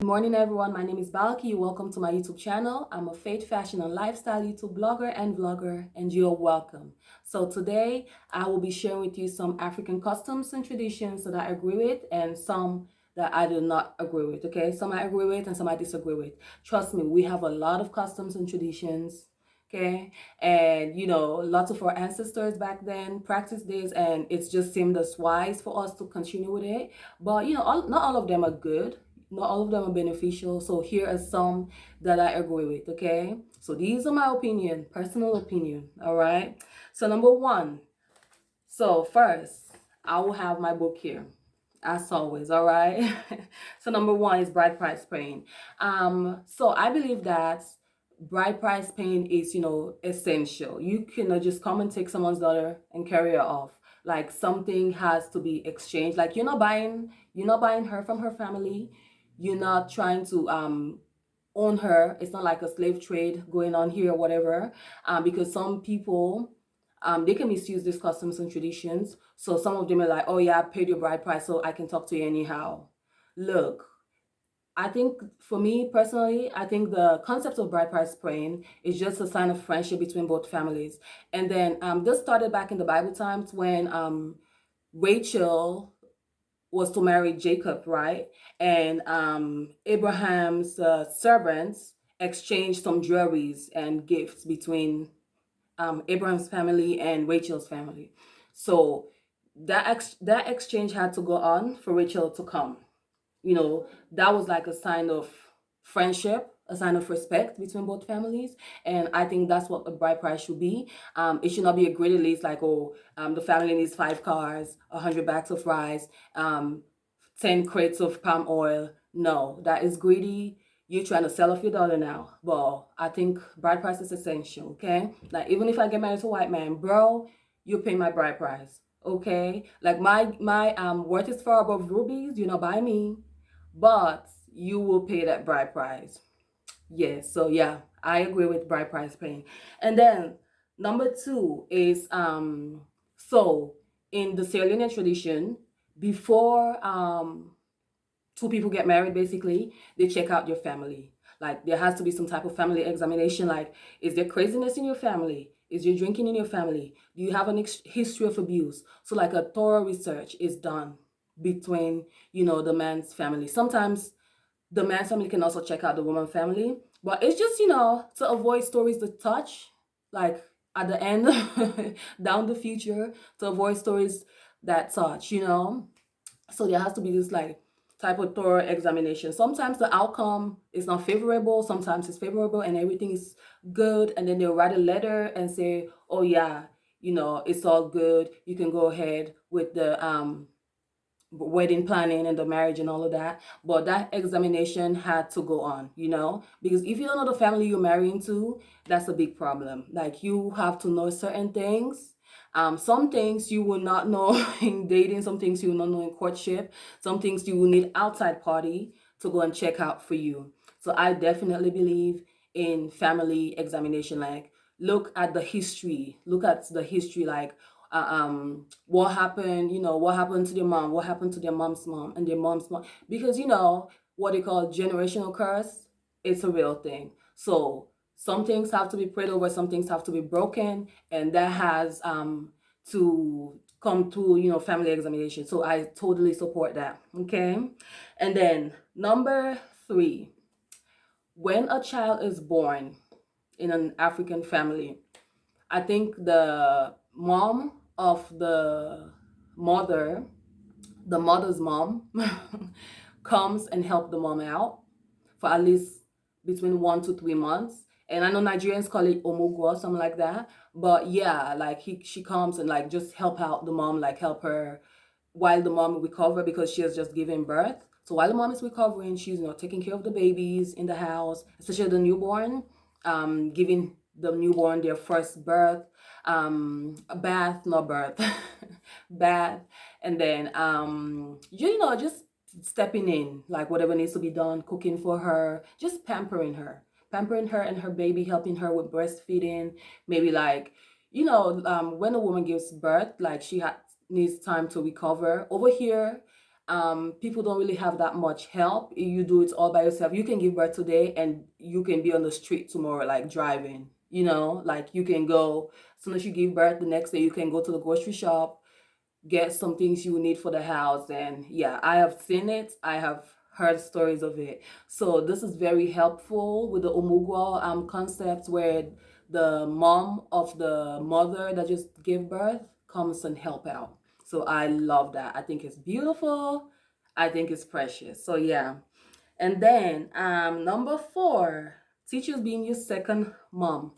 morning, everyone. My name is Balki. Welcome to my YouTube channel. I'm a faith, fashion, and lifestyle YouTube blogger and vlogger, and you're welcome. So today, I will be sharing with you some African customs and traditions that I agree with and some that I do not agree with, okay? Some I agree with and some I disagree with. Trust me, we have a lot of customs and traditions, okay? And, lots of our ancestors back then practiced this, and it's just seemed as wise for us to continue with it. But, not all of them are good, not all of them are beneficial. So here are some that I agree with, okay? So these are my opinion, personal opinion, all right? So number one, so first, I will have my book here, as always, all right? So number one is bride price paying. So I believe that bride price paying is, essential. You cannot just come and take someone's daughter and carry her off. Like something has to be exchanged. Like you're not buying her from her family. You're not trying to own her. It's not like a slave trade going on here or whatever. Because some people they can misuse these customs and traditions. So some of them are like, oh yeah, I paid your bride price, so I can talk to you anyhow. Look, I think for me personally, I think the concept of bride price praying is just a sign of friendship between both families. And then this started back in the Bible times when Rachel was to marry Jacob, right? And Abraham's servants exchanged some jewelries and gifts between Abraham's family and Rachel's family. So that exchange had to go on for Rachel to come. That was like a sign of friendship, a sign of respect between both families. And I think that's what a bride price should be. It should not be a greedy list like, oh, the family needs 5 cars, 100 bags of rice, 10 crates of palm oil. No, that is greedy. You're trying to sell off your daughter now. Well, I think bride price is essential, okay? Like even if I get married to a white man, bro, you pay my bride price. Okay? Like my worth is far above rubies, by me, but you will pay that bride price. Yes, so yeah, I agree with bride price paying. And then number two is so in the Sierra Leonean tradition, before two people get married, basically, they check out your family. Like there has to be some type of family examination. Like, is there craziness in your family? Is there drinking in your family? Do you have an history of abuse? So like a thorough research is done between, the man's family. Sometimes the man's family can also check out the woman's family, but it's just, to avoid stories to touch, like at the end, down the future, to avoid stories that touch. So there has to be this like type of thorough examination. Sometimes the outcome is not favorable, sometimes it's favorable and everything is good, and then they'll write a letter and say, oh yeah, it's all good, you can go ahead with the wedding planning and the marriage and all of that. But that examination had to go on, because if you don't know the family you're marrying to, that's a big problem. Like you have to know certain things. Some things you will not know in dating, some things you will not know in courtship, some things you will need outside party to go and check out for you. So I definitely believe in family examination. Like look at the history, like what happened, what happened to their mom, what happened to their mom's mom and their mom's mom, because what they call generational curse, it's a real thing. So some things have to be prayed over, some things have to be broken, and that has to come through, family examination. So I totally support that. Okay. And then number three, when a child is born in an African family, I think the mom of mother, the mother's mom, comes and help the mom out for at least between 1 to 3 months. And I know Nigerians call it omugwo, something like that. But yeah, like she comes and like just help out the mom, like help her while the mom recover, because she has just given birth. So while the mom is recovering, she's taking care of the babies in the house, especially the newborn, giving the newborn their first birth, bath, not birth, bath, and then just stepping in, like whatever needs to be done, cooking for her, just pampering her and her baby, helping her with breastfeeding, maybe like when a woman gives birth, like she needs time to recover. Over here, People don't really have that much help. You do it all by yourself. You can give birth today and you can be on the street tomorrow, like driving, like you can go, as soon as you give birth, the next day you can go to the grocery shop, get some things you need for the house. And yeah, I have seen it. I have heard stories of it. So this is very helpful with the Omugwo concept, where the mom of the mother that just gave birth comes and help out. So I love that. I think it's beautiful. I think it's precious. So yeah. And then number 4, teachers being your second mom.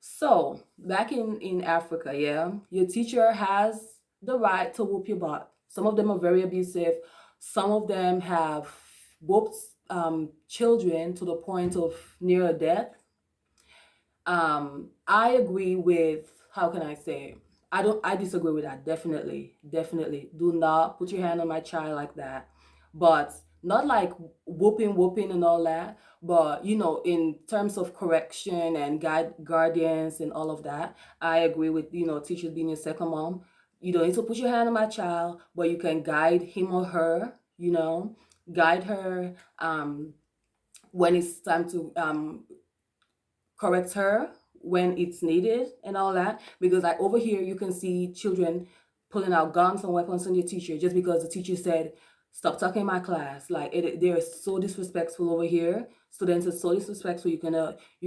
So back in Africa, yeah, your teacher has the right to whoop your butt. Some of them are very abusive. Some of them have whooped children to the point of near death. I agree with, how can I say, I disagree with that. Definitely do not put your hand on my child like that. But not like whooping and all that, but in terms of correction and guardians and all of that, I agree with teachers being your second mom. You don't need to put your hand on my child, but you can guide him or her, guide her when it's time to correct her when it's needed and all that. Because like over here you can see children pulling out guns and weapons on your teacher just because the teacher said stop talking in my class. Like they're so disrespectful over here. Students are so disrespectful. You're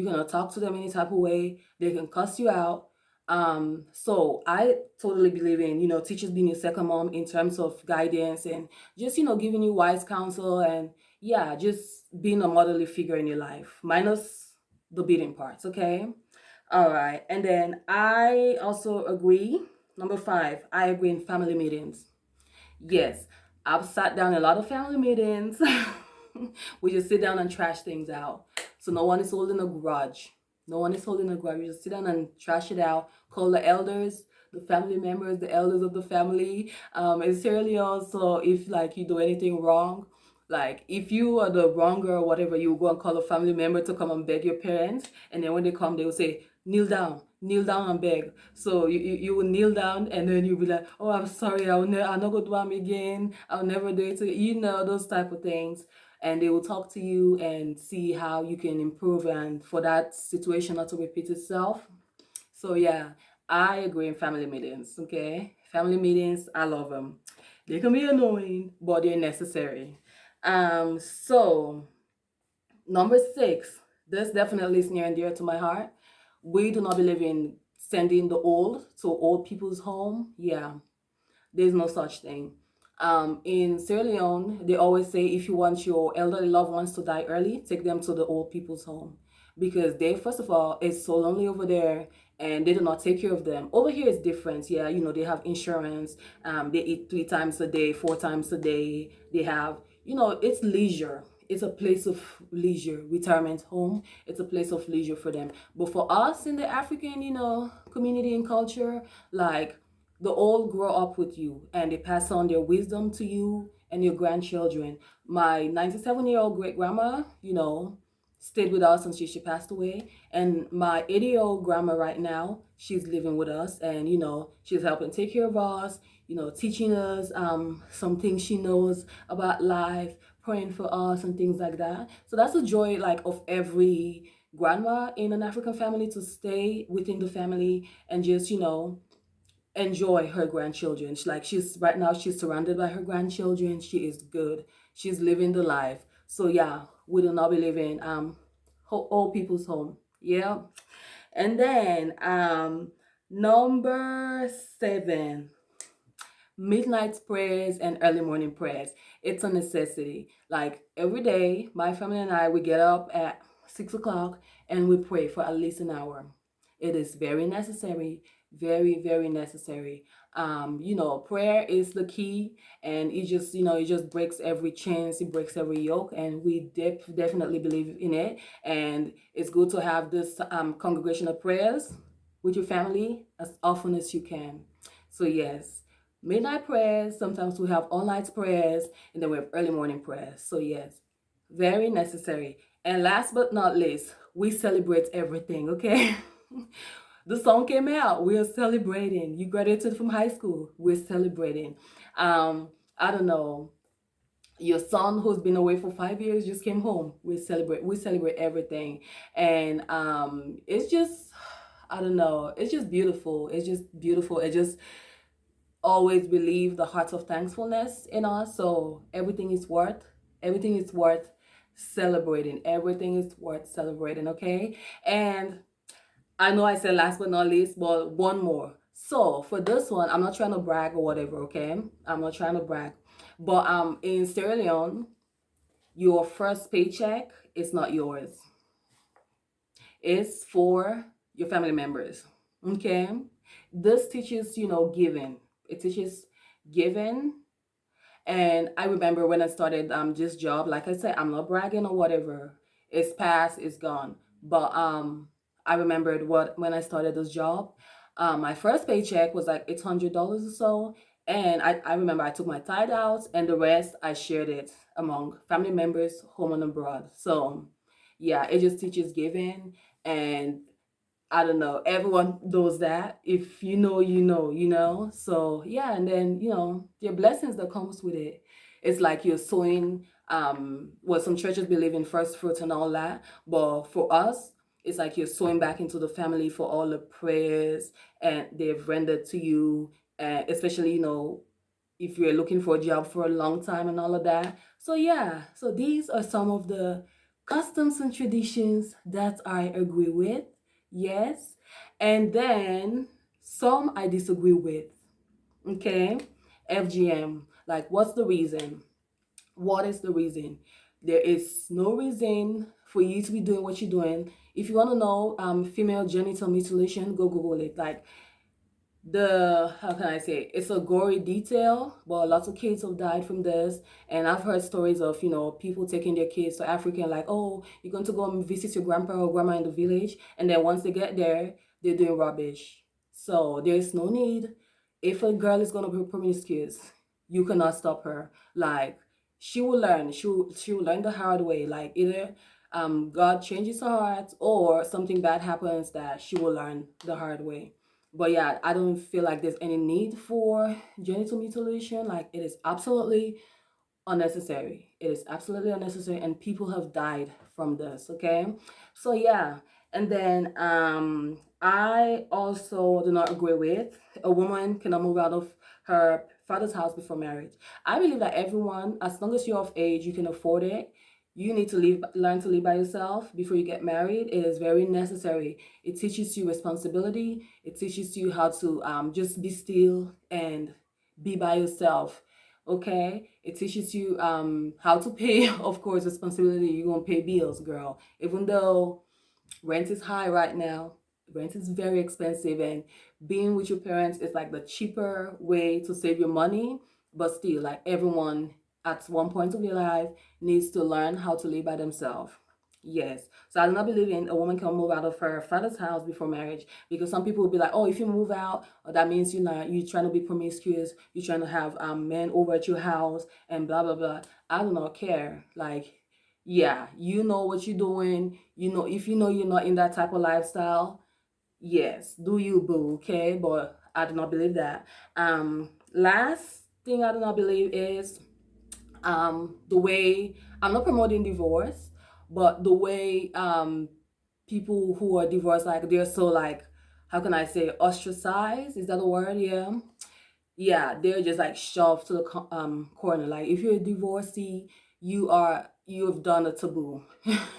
gonna talk to them any type of way. They can cuss you out. So I totally believe in teachers being your second mom in terms of guidance and just giving you wise counsel, and yeah, just being a motherly figure in your life, minus the beating parts. Okay. All right. And then I also agree. Number 5, I agree in family meetings. Yes, I've sat down in a lot of family meetings. We just sit down and trash things out. So no one is holding a grudge. No one is holding a grudge. We just sit down and trash it out. Call the elders, the family members, the elders of the family. It's really also, if like you do anything wrong, like if you are the wronger or whatever, you go and call a family member to come and beg your parents, and then when they come, they will say, kneel down and beg. So you will kneel down, and then you'll be like, oh, I'm sorry, I'll not go do them again, I'll never do it, those type of things. And they will talk to you and see how you can improve and for that situation not to repeat itself. So yeah, I agree in family meetings. Okay, family meetings, I love them. They can be annoying, but they're necessary. So number 6, this definitely is near and dear to my heart. We do not believe in sending the old to old people's home. Yeah, there's no such thing. In Sierra Leone, they always say if you want your elderly loved ones to die early, take them to the old people's home, because they, first of all, it's so lonely over there, and they do not take care of them. Over here it's different. Yeah, they have insurance. They eat 3 times a day, 4 times a day. They have, it's leisure. It's a place of leisure. Retirement home, it's a place of leisure for them. But for us in the African, community and culture, like, the old grow up with you and they pass on their wisdom to you and your grandchildren. My 97-year-old great grandma, stayed with us until she passed away. And my 80-year-old grandma right now, she's living with us, and she's helping take care of us, teaching us some things she knows about life, praying for us and things like that. So that's a joy, like, of every grandma in an African family, to stay within the family and just enjoy her grandchildren. She's right now, she's surrounded by her grandchildren. She is good. She's living the life. So yeah, we do not believe in old people's home. Yeah. And then number 7, midnight prayers and early morning prayers. It's a necessity. Like every day, my family and I, we get up at 6 o'clock and we pray for at least an hour. It is very necessary, very, very necessary. Prayer is the key, and it just breaks every chains, it breaks every yoke, and we definitely believe in it. And it's good to have this congregational prayers with your family as often as you can. So yes, midnight prayers. Sometimes we have all night prayers, and then we have early morning prayers. So yes, very necessary. And last but not least, we celebrate everything. Okay. The song came out, we are celebrating. You graduated from high school, we're celebrating. I don't know, Your son who's been away for 5 years just came home. We celebrate everything. And it's just, I don't know, it's just beautiful. It's just beautiful. It just always believe the heart of thankfulness in us. So everything is worth celebrating. Everything is worth celebrating, okay? And I know I said last but not least, but one more. So for this one, I'm not trying to brag or whatever, okay? I'm not trying to brag. But in Sierra Leone, your first paycheck is not yours. It's for your family members. Okay? This teaches, giving. It teaches giving. And I remember when I started this job, like I said, I'm not bragging or whatever. It's past, it's gone. But I remembered what when I started this job. My first paycheck was like $800 or so. And I remember I took my tithe out and the rest I shared it among family members home and abroad. So yeah, it just teaches giving. And I don't know, everyone does that. If you know, you know, So yeah, and then, your blessings that comes with it. It's like you're sowing, well, some churches believe in first fruits and all that, but for us, it's like you're sowing back into the family for all the prayers and they've rendered to you, and especially, if you're looking for a job for a long time and all of that. So yeah, so these are some of the customs and traditions that I agree with. Yes. And then some I disagree with. Okay. FGM. Like, what's the reason? What is the reason? There is no reason for you to be doing what you're doing. If you want to know female genital mutilation, go Google it. Like, how can I say, it's a gory detail, but lots of kids have died from this. And I've heard stories of, people taking their kids to Africa and like, oh, you're going to go and visit your grandpa or grandma in the village, and then once they get there, they're doing rubbish. So there's no need. If a girl is going to be promiscuous, you cannot stop her. Like, she will learn. She will learn the hard way. Like, either God changes her heart or something bad happens that she will learn the hard way. But yeah, I don't feel like there's any need for genital mutilation. Like, it is absolutely unnecessary. It is absolutely unnecessary, and people have died from this. Okay, so yeah, and then I also do not agree with a woman cannot move out of her father's house before marriage. I believe that everyone, as long as you're of age, you can afford it. You need to learn to live by yourself before you get married. It is very necessary. It teaches you responsibility. It teaches you how to just be still and be by yourself. Okay, it teaches you how to pay, of course, responsibility. You're gonna pay bills, girl. Even though rent is high right now, rent is very expensive, and being with your parents is like the cheaper way to save your money. But still, like, everyone at one point of their life needs to learn how to live by themselves. Yes. So I do not believe in a woman can move out of her father's house before marriage, because some people will be like, oh, if you move out, that means you're trying to be promiscuous, you're trying to have men over at your house and blah blah blah. I do not care. Like, yeah, you know what you're doing. If you know you're not in that type of lifestyle, yes, do you, boo, okay? But I do not believe that. Last thing I do not believe is the way, I'm not promoting divorce, but the way people who are divorced, like, they're so, like, how can I say, ostracized? Is that a word? Yeah. Yeah, they're just like shoved to the corner. Like, if you're a divorcee, you've done a taboo.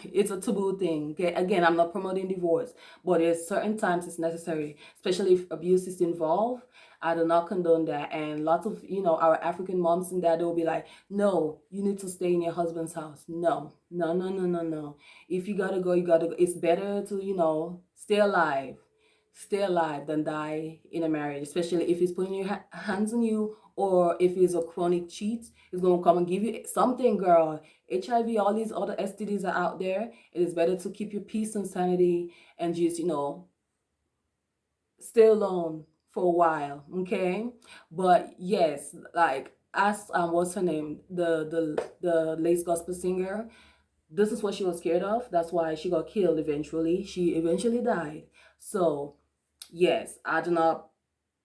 It's a taboo thing. Okay, again, I'm not promoting divorce, but there's certain times it's necessary, especially if abuse is involved. I do not condone that. And lots of, our African moms and dad will be like, no, you need to stay in your husband's house. No, no, no, no, no, no. If you gotta go, you gotta go. It's better to, stay alive than die in a marriage, especially if he's putting your hands on you, or if he's a chronic cheat. He's going to come and give you something, girl. HIV, all these other STDs are out there. It is better to keep your peace and sanity and just, stay alone for a while, okay? But yes, like, as what's her name, the late gospel singer, this is what she was scared of. That's why she got killed eventually. She eventually died. So yes, I do not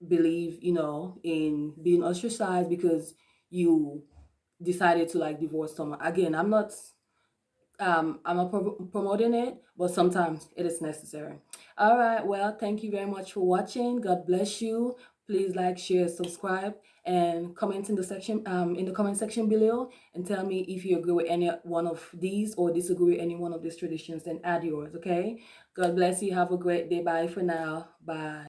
believe, in being ostracized because you decided to like divorce someone. Again, I'm not promoting it, but sometimes it is necessary. All right, well, thank you very much for watching. God bless you. Please like, share, subscribe, and comment in the comment section below, and tell me if you agree with any one of these or disagree with any one of these traditions. Then add yours. Okay. God bless you. Have a great day. Bye for now. Bye.